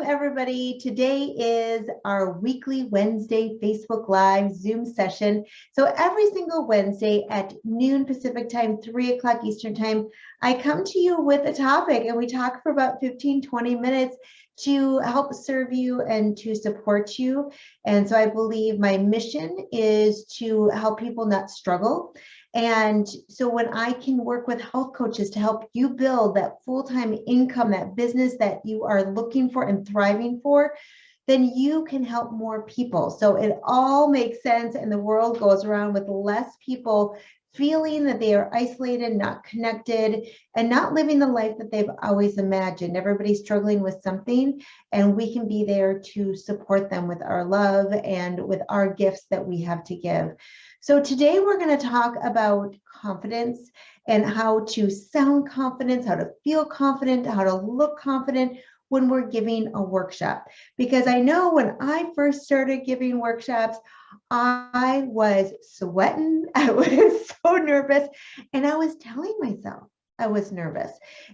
Welcome everybody. Today is our weekly Wednesday Facebook Live Zoom session. So every single Wednesday at noon Pacific time, 3 o'clock Eastern time, I come to you with a topic and we talk for about 15-20 minutes to help serve you and to support you. And so I believe my mission is to help people not struggle. And so when I can work with health coaches to help you build that full-time income, that business that you are looking for and thriving for, then you can help more people. So it all makes sense and the world goes around with less people feeling that they are isolated, not connected, and not living the life that they've always imagined. Everybody's struggling with something, and we can be there to support them with our love and with our gifts that we have to give. So today we're going to talk about confidence and how to sound confident, how to feel confident, how to look confident when we're giving a workshop. Because I know when I first started giving workshops, I was sweating, I was so nervous, and I was telling myself I was nervous.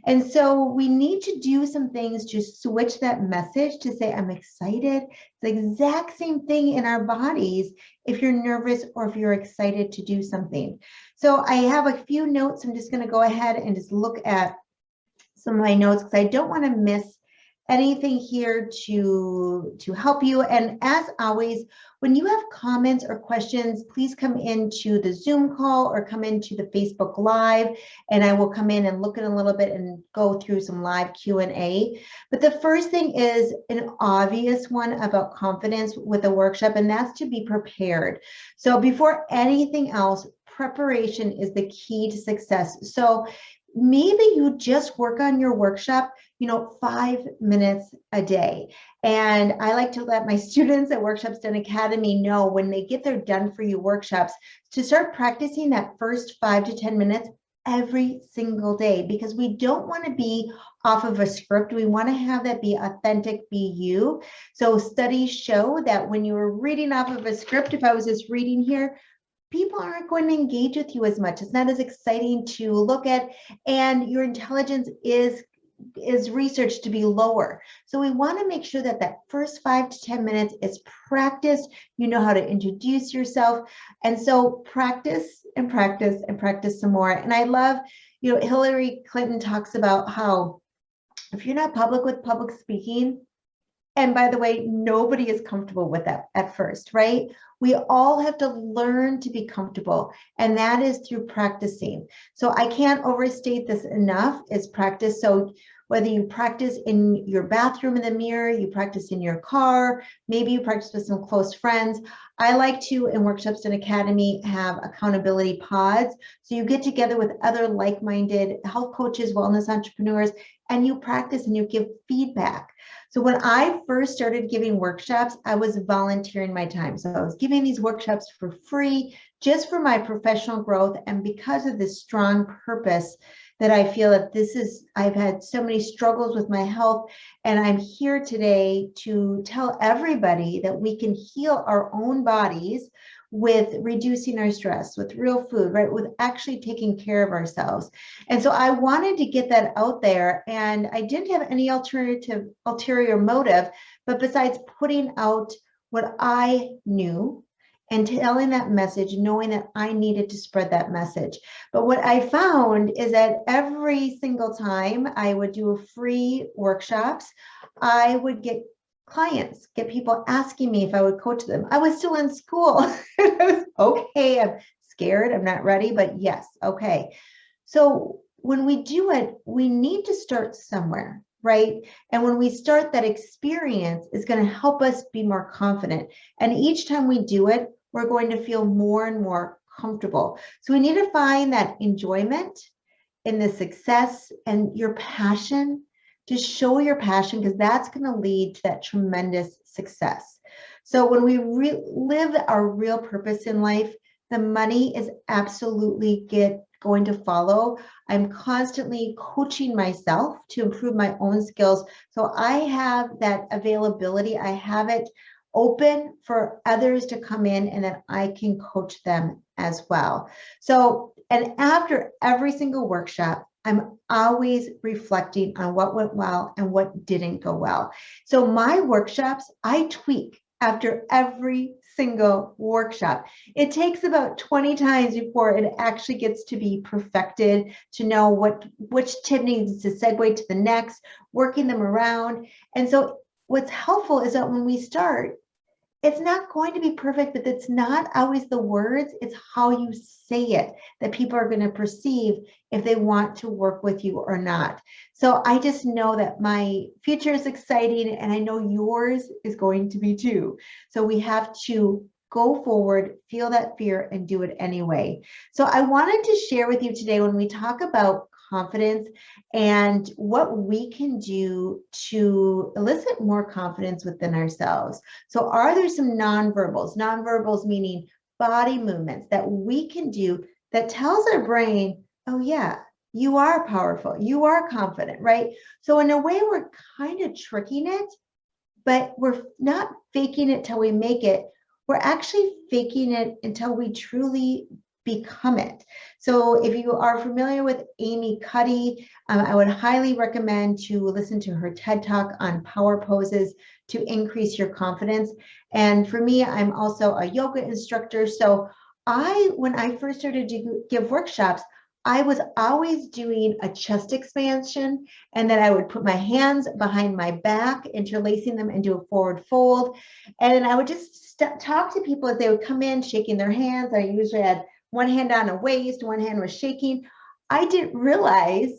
And so we need to do some things to switch that message to say, I'm excited. It's the exact same thing in our bodies if you're nervous or if you're excited to do something. So I have a few notes. I'm just going to go ahead and just look at some of my notes because I don't want to miss anything here to help you. And as always, when you have comments or questions, please come into the Zoom call or come into the Facebook Live, and I will come in and look at a little bit and go through some live Q&A. But the first thing is an obvious one about confidence with a workshop, and that's to be prepared. So before anything else, preparation is the key to success. So maybe you just work on your workshop 5 minutes a day. And I like to let my students at Workshops Done Academy know when they get their Done For You workshops to start practicing that first 5 to 10 minutes every single day, because we don't want to be off of a script. We want to have that be authentic, be you. So studies show that when you are reading off of a script, if I was just reading here, people aren't going to engage with you as much. It's not as exciting to look at, and your intelligence is researched to be lower. So we want to make sure that that first 5 to 10 minutes is practiced. You know how to introduce yourself. And so practice and practice and practice some more. And I love, Hillary Clinton talks about how if you're not public with public speaking, and by the way, nobody is comfortable with that at first, right? We all have to learn to be comfortable, and that is through practicing. So I can't overstate this enough, is practice. So whether you practice in your bathroom in the mirror, you practice in your car, maybe you practice with some close friends. I like to, in Workshops Done Academy, have accountability pods. So you get together with other like-minded health coaches, wellness entrepreneurs, and you practice and you give feedback. So when I first started giving workshops, I was volunteering my time. So I was giving these workshops for free, just for my professional growth. And because of this strong purpose that I feel that I've had so many struggles with my health, and I'm here today to tell everybody that we can heal our own bodies with reducing our stress, with real food, right? With actually taking care of ourselves. And so I wanted to get that out there, and I didn't have any ulterior motive, but besides putting out what I knew and telling that message, knowing that I needed to spread that message. But what I found is that every single time I would do free workshops, I would get clients, get people asking me if I would coach them. I was still in school. I was okay, I'm scared, I'm not ready, but yes, okay. So when we do it, we need to start somewhere, right? And when we start, that experience is going to help us be more confident. And each time we do it, we're going to feel more and more comfortable. So we need to find that enjoyment in the success and your passion. Just show your passion, because that's going to lead to that tremendous success. So when we live our real purpose in life, the money is absolutely going to follow. I'm constantly coaching myself to improve my own skills. So I have that availability. I have it open for others to come in, and then I can coach them as well. So, and after every single workshop, I'm always reflecting on what went well and what didn't go well. So my workshops, I tweak after every single workshop. It takes about 20 times before it actually gets to be perfected, to know which tip needs to segue to the next, working them around. And so what's helpful is that when we start, it's not going to be perfect, but it's not always the words, it's how you say it that people are going to perceive if they want to work with you or not. So I just know that my future is exciting, and I know yours is going to be too. So we have to go forward, feel that fear, and do it anyway. So I wanted to share with you today, when we talk about confidence and what we can do to elicit more confidence within ourselves. So are there some nonverbals? Nonverbals meaning body movements that we can do that tells our brain, oh yeah, you are powerful, you are confident, right? So in a way, we're kind of tricking it, but we're not faking it till we make it. We're actually faking it until we truly become it. So if you are familiar with Amy Cuddy, I would highly recommend to listen to her TED Talk on power poses to increase your confidence. And for me, I'm also a yoga instructor. So when I first started to give workshops, I was always doing a chest expansion, and then I would put my hands behind my back, interlacing them into a forward fold. And then I would just talk to people as they would come in, shaking their hands. I usually had one hand on a waist, one hand was shaking. I didn't realize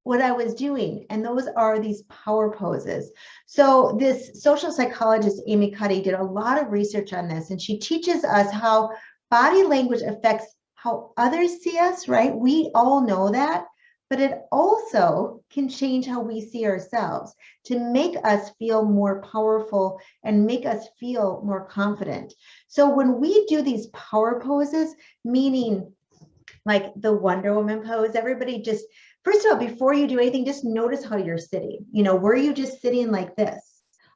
what I was doing. And those are these power poses. So this social psychologist, Amy Cuddy, did a lot of research on this, and she teaches us how body language affects how others see us, right? We all know that, but it also can change how we see ourselves to make us feel more powerful and make us feel more confident. So when we do these power poses, meaning like the Wonder Woman pose, everybody just, first of all, before you do anything, just notice how you're sitting. Were you just sitting like this?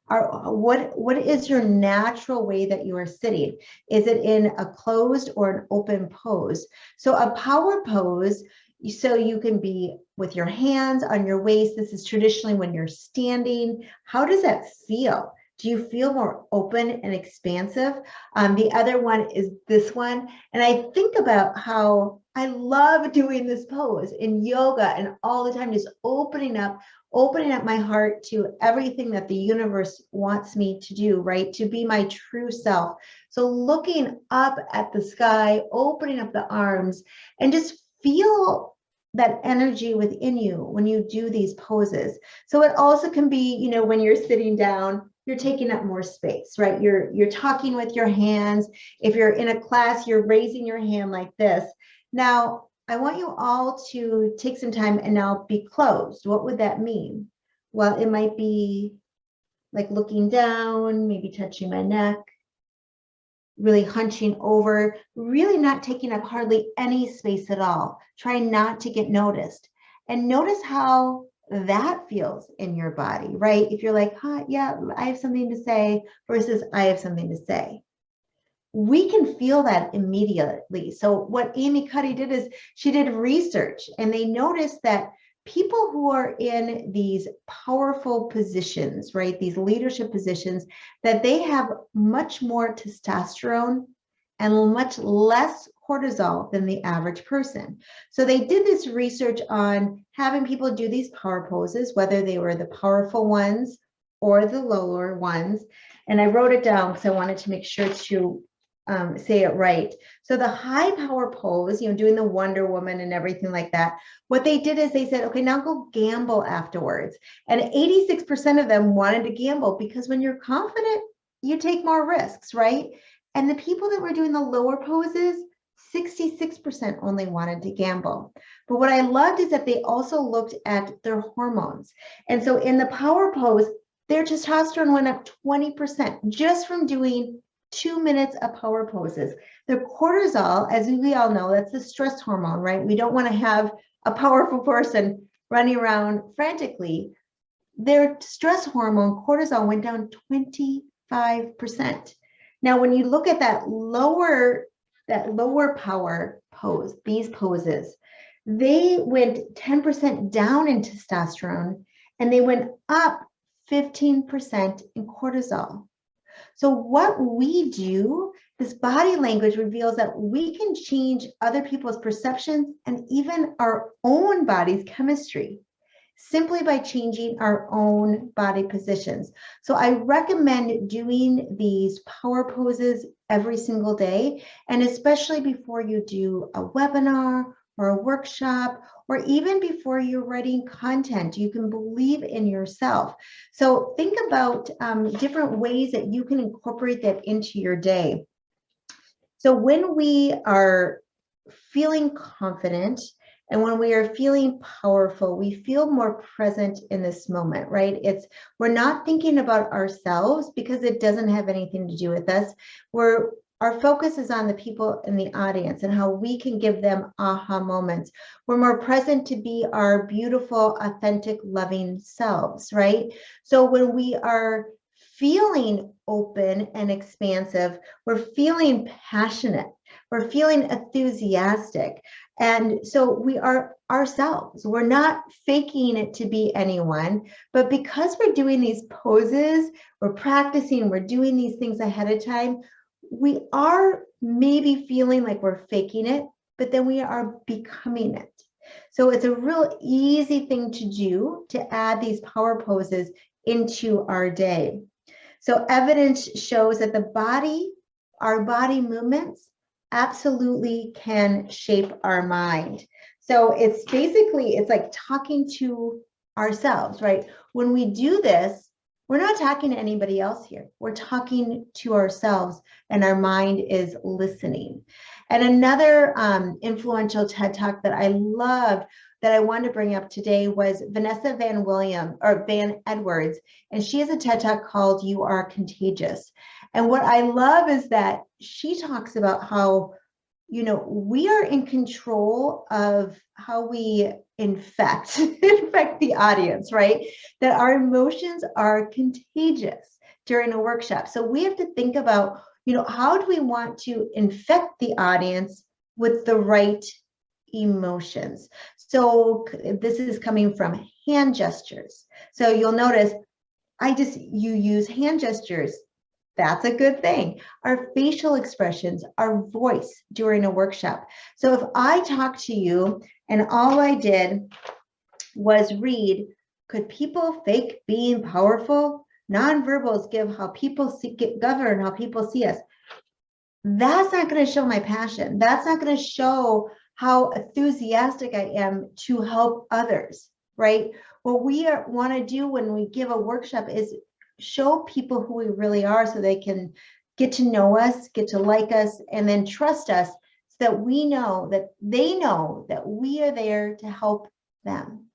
What is your natural way that you are sitting? Is it in a closed or an open pose? So a power pose, so you can be with your hands on your waist. This is traditionally when you're standing. How does that feel? Do you feel more open and expansive? The other one is this one. And I think about how I love doing this pose in yoga and all the time, just opening up my heart to everything that the universe wants me to do, right? To be my true self. So looking up at the sky, opening up the arms, and just feel that energy within you when you do these poses. So it also can be, when you're sitting down, you're taking up more space, right? You're talking with your hands. If you're in a class, you're raising your hand like this. Now, I want you all to take some time and now be closed. What would that mean? Well, it might be like looking down, maybe touching my neck, really hunching over, really not taking up hardly any space at all. Try not to get noticed. And notice how that feels in your body, right? If you're like, yeah, I have something to say versus I have something to say. We can feel that immediately. So what Amy Cuddy did is she did research, and they noticed that people who are in these powerful positions, right, these leadership positions, that they have much more testosterone and much less cortisol than the average person. So they did this research on having people do these power poses, whether they were the powerful ones or the lower ones. And I wrote it down because I wanted to make sure to say it right. So the high power pose, doing the Wonder Woman and everything like that, what they did is they said, okay, now go gamble afterwards. And 86% of them wanted to gamble, because when you're confident, you take more risks, right? And the people that were doing the lower poses, 66% only wanted to gamble. But what I loved is that they also looked at their hormones. And so in the power pose, their testosterone went up 20% just from doing 2 minutes of power poses. The cortisol, as we all know, that's the stress hormone, right? We don't want to have a powerful person running around frantically. Their stress hormone, cortisol, went down 25%. Now, when you look at that lower power pose, these poses, they went 10% down in testosterone and they went up 15% in cortisol. So what we do, this body language reveals that we can change other people's perceptions and even our own body's chemistry simply by changing our own body positions. So I recommend doing these power poses every single day, and especially before you do a webinar or a workshop, or even before you're writing content. You can believe in yourself. So think about different ways that you can incorporate that into your day. So when we are feeling confident and when we are feeling powerful, we feel more present in this moment, right? We're not thinking about ourselves because it doesn't have anything to do with us. Our focus is on the people in the audience and how we can give them aha moments. We're more present to be our beautiful, authentic, loving selves, right? So when we are feeling open and expansive, we're feeling passionate, we're feeling enthusiastic. And so we are ourselves. We're not faking it to be anyone, but because we're doing these poses, we're practicing, we're doing these things ahead of time, we are maybe feeling like we're faking it, but then we are becoming it. So it's a real easy thing to do to add these power poses into our day. So evidence shows that our body movements absolutely can shape our mind. So it's like talking to ourselves, right? When we do this, we're not talking to anybody else here. We're talking to ourselves and our mind is listening. And another influential TED Talk that I loved that I wanted to bring up today was Vanessa Van Edwards, and she has a TED Talk called You Are Contagious. And what I love is that she talks about how, we are in control of how we infect the audience, right? That our emotions are contagious during a workshop. So we have to think about, how do we want to infect the audience with the right emotions? So this is coming from hand gestures. So you'll notice you use hand gestures. That's a good thing. Our facial expressions, our voice during a workshop. So if I talk to you and all I did was read, could people fake being powerful? Nonverbals govern how people see us. That's not going to show my passion. That's not going to show how enthusiastic I am to help others, right? What we want to do when we give a workshop is show people who we really are so they can get to know us, get to like us, and then trust us so that they know that we are there to help them,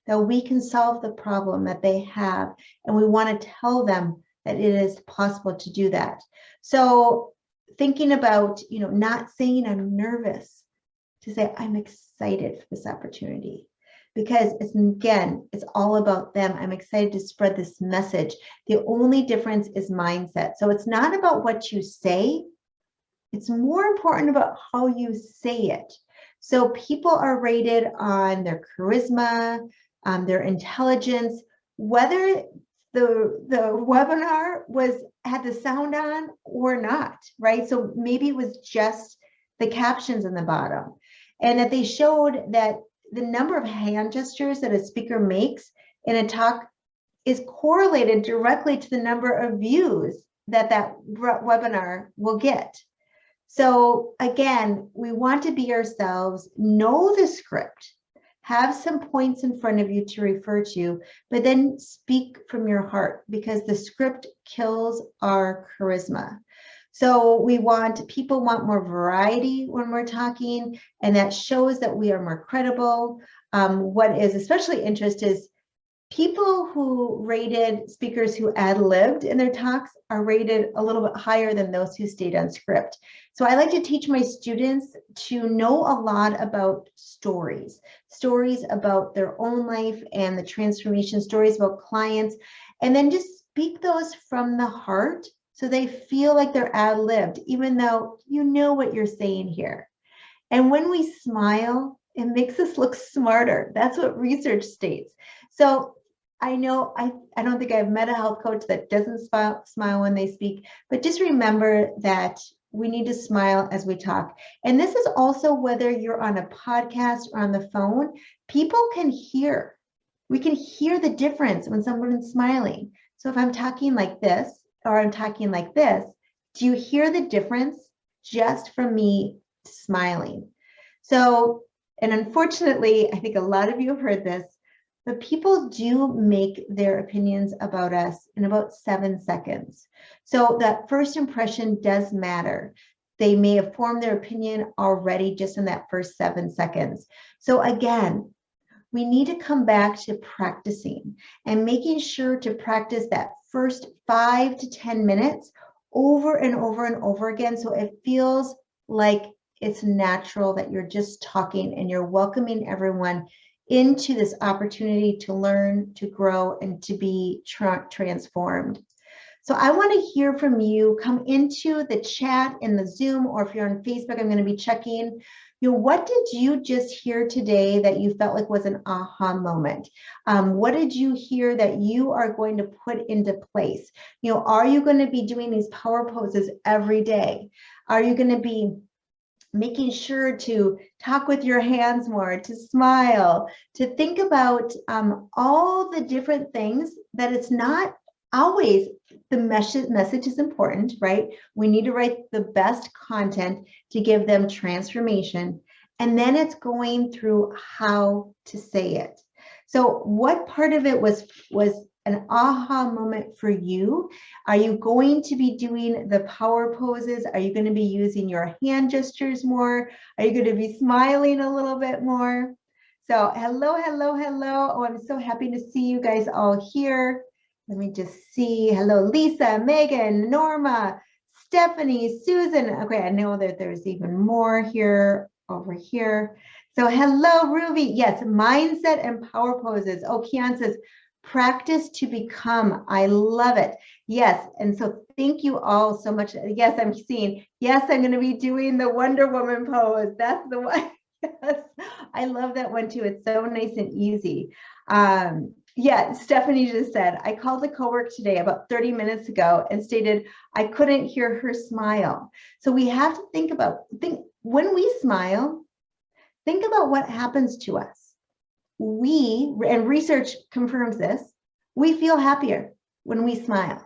that we can solve the problem that they have. And we want to tell them that it is possible to do that. So thinking about, not saying I'm nervous, to say I'm excited for this opportunity. Because it's all about them. I'm excited to spread this message. The only difference is mindset. So it's not about what you say. It's more important about how you say it. So people are rated on their charisma, their intelligence, whether the webinar had the sound on or not, right? So maybe it was just the captions in the bottom, and that they showed that the number of hand gestures that a speaker makes in a talk is correlated directly to the number of views that webinar will get. So again, we want to be ourselves, know the script, have some points in front of you to refer to, but then speak from your heart, because the script kills our charisma. So people want more variety when we're talking, and that shows that we are more credible. What is especially interesting is people who rated speakers who ad-libbed in their talks are rated a little bit higher than those who stayed on script. So I like to teach my students to know a lot about stories about their own life and the transformation, stories about clients, and then just speak those from the heart so they feel like they're ad-libbed, even though you know what you're saying here. And when we smile, It makes us look smarter. That's what research states. So I know I don't think I've met a health coach that doesn't smile when they speak, but just remember that we need to smile as we talk. And this is also whether you're on a podcast or on the phone, people can hear. We can hear the difference when someone is smiling. So if I'm talking like this or I'm talking like this, do you hear the difference just from me smiling? So, and unfortunately, I think a lot of you have heard this, but people do make their opinions about us in about 7 seconds. So that first impression does matter. They may have formed their opinion already just in that first 7 seconds. So again, we need to come back to practicing and making sure to practice that first 5 to 10 minutes over and over and over again. So it feels like it's natural that you're just talking and you're welcoming everyone into this opportunity to learn, to grow, and to be transformed. So I want to hear from you. Come into the chat in the Zoom, or if you're on Facebook, I'm going to be checking. What did you just hear today that you felt like was an aha moment? What did you hear that you are going to put into place? Are you going to be doing these power poses every day? Are you going to be making sure to talk with your hands more, to smile, to think about all the different things that it's not always the message is important, right? We need to write the best content to give them transformation. And then it's going through how to say it. So what part of it was an aha moment for you? Are you going to be doing the power poses? Are you going to be using your hand gestures more? Are you going to be smiling a little bit more? So hello, hello, hello. Oh, I'm so happy to see you guys all here. Let me just see. Hello, Lisa, Megan, Norma, Stephanie, Susan. Okay, I know that there's even more here over here. So hello, Ruby. Yes, mindset and power poses. Oh, Kian says, practice to become. I love it. Yes. And so thank you all so much. Yes, I'm seeing. Yes, I'm going to be doing the Wonder Woman pose. That's the one. Yes. I love that one too. It's so nice and easy. Yeah, Stephanie just said, I called a coworker today about 30 minutes ago and stated I couldn't hear her smile. So we have to think when we smile, think about what happens to us. And research confirms this, we feel happier when we smile.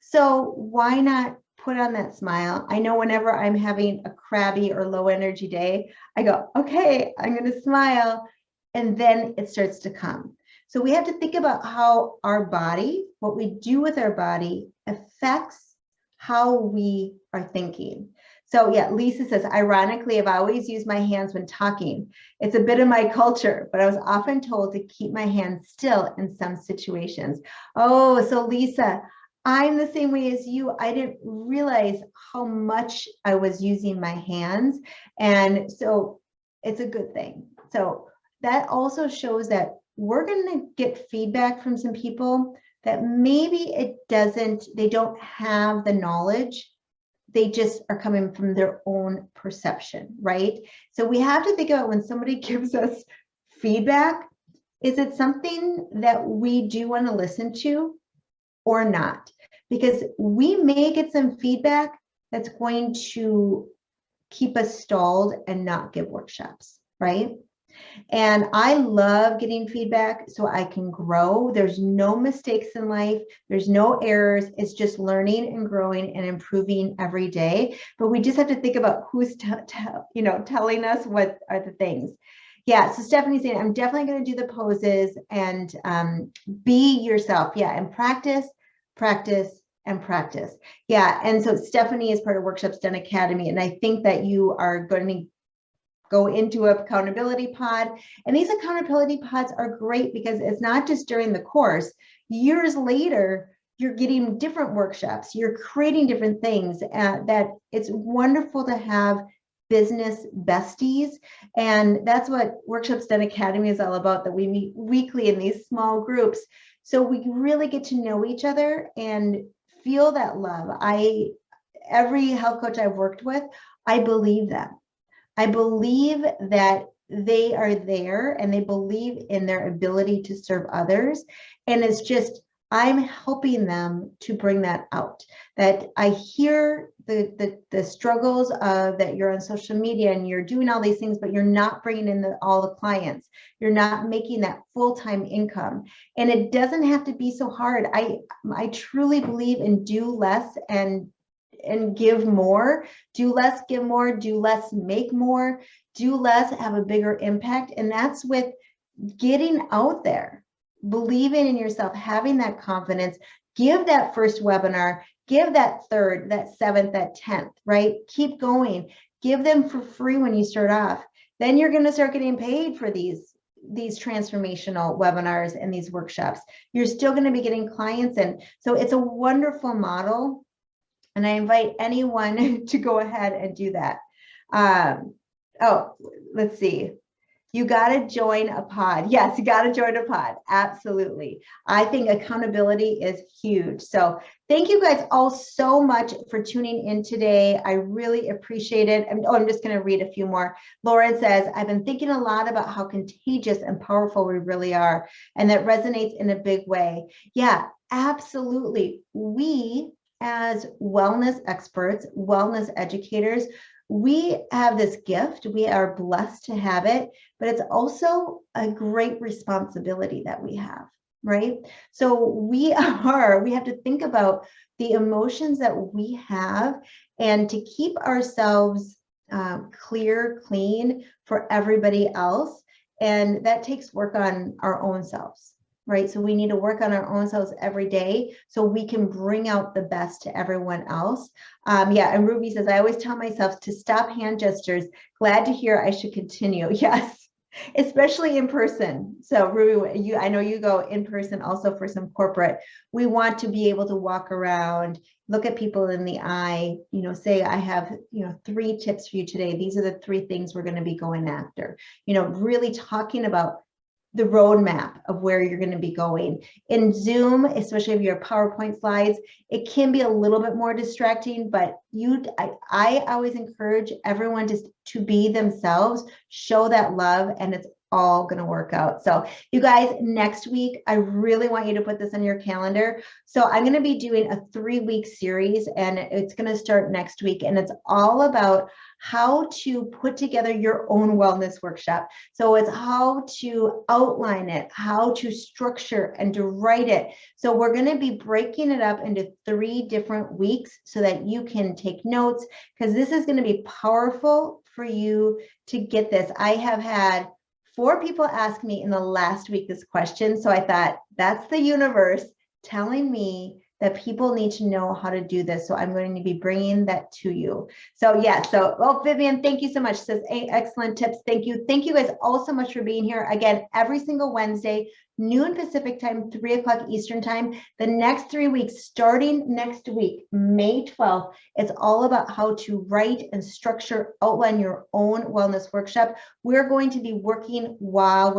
So why not put on that smile? I know whenever I'm having a crabby or low energy day, I go, okay, I'm going to smile. And then it starts to come. So we have to think about how our body, what we do with our body, affects how we are thinking. So yeah, Lisa says, ironically, I've always used my hands when talking. It's a bit of my culture, but I was often told to keep my hands still in some situations. Oh, so Lisa, I'm the same way as you. I didn't realize how much I was using my hands. And so it's a good thing. So that also shows that we're going to get feedback from some people that maybe they don't have the knowledge. They just are coming from their own perception, right? So we have to think about when somebody gives us feedback, is it something that we do want to listen to or not? Because we may get some feedback that's going to keep us stalled and not give workshops, right? And I love getting feedback so I can grow. There's no mistakes in life. There's no errors. It's just learning and growing and improving every day. But we just have to think about who's telling us what are the things. Yeah, so Stephanie's saying, I'm definitely going to do the poses and be yourself. Yeah, and practice, practice, and practice. Yeah, and so Stephanie is part of Workshops Done Academy, and I think that you are going to go into an accountability pod. And these accountability pods are great because it's not just during the course. Years later, you're getting different workshops, you're creating different things, that it's wonderful to have business besties. And that's what Workshops Done Academy is all about, that we meet weekly in these small groups. So we really get to know each other and feel that love. Every health coach I've worked with, I believe that. I believe that they are there and they believe in their ability to serve others. And it's just, I'm helping them to bring that out. That I hear the struggles of that you're on social media and you're doing all these things, but you're not bringing in all the clients. You're not making that full-time income. And it doesn't have to be so hard. I truly believe in do less and give more. Do less, give more. Do less, make more. Do less, have a bigger impact. And that's with getting out there, believing in yourself, having that confidence. Give that first webinar, give that third, that seventh, that 10th, right? Keep going. Give them for free when you start off. Then you're going to start getting paid for these transformational webinars and these workshops. You're still going to be getting clients in. So it's a wonderful model. And I invite anyone to go ahead and do that. Oh, let's see. You got to join a pod. Yes, you got to join a pod. Absolutely. I think accountability is huge. So thank you guys all so much for tuning in today. I really appreciate it. I'm just going to read a few more. Lauren says, I've been thinking a lot about how contagious and powerful we really are, and that resonates in a big way. Yeah, absolutely. We, as wellness experts, wellness educators, we have this gift. We are blessed to have it, but it's also a great responsibility that we have, right? So we have to think about the emotions that we have and to keep ourselves clear, clean for everybody else. And that takes work on our own selves. Right? So we need to work on our own selves every day so we can bring out the best to everyone else. Yeah, and Ruby says, I always tell myself to stop hand gestures. Glad to hear I should continue. Yes, especially in person. So Ruby, I know you go in person also for some corporate. We want to be able to walk around, look at people in the eye, say, I have, 3 tips for you today. These are the 3 things we're going to be going after, really talking about the roadmap of where you're going to be going. In Zoom, especially if you're PowerPoint slides, it can be a little bit more distracting, but I always encourage everyone just to be themselves, show that love, and it's all going to work out. So you guys, next week, I really want you to put this on your calendar. So I'm going to be doing a 3-week series, and it's going to start next week. And it's all about how to put together your own wellness workshop. So it's how to outline it, how to structure and to write it. So we're going to be breaking it up into 3 different weeks so that you can take notes, because this is going to be powerful for you to get this. I have had 4 people ask me in the last week this question. So I thought, that's the universe telling me that people need to know how to do this. So I'm going to be bringing that to you. So yeah, well, Vivian, thank you so much. Says, excellent tips. Thank you. Thank you guys all so much for being here. Again, every single Wednesday, noon Pacific time, 3 o'clock Eastern time. The next 3 weeks, starting next week, May 12th, it's all about how to write and structure, outline your own wellness workshop. We're going to be working while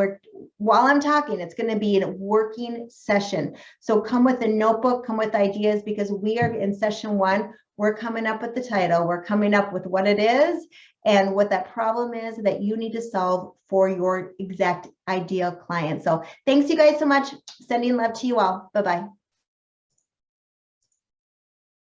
I'm talking. It's going to be a working session. So come with a notebook, come with ideas, because we are in session 1. We're coming up with the title. We're coming up with what it is and what that problem is that you need to solve for your exact ideal client. So thanks you guys so much. Sending love to you all. Bye-bye.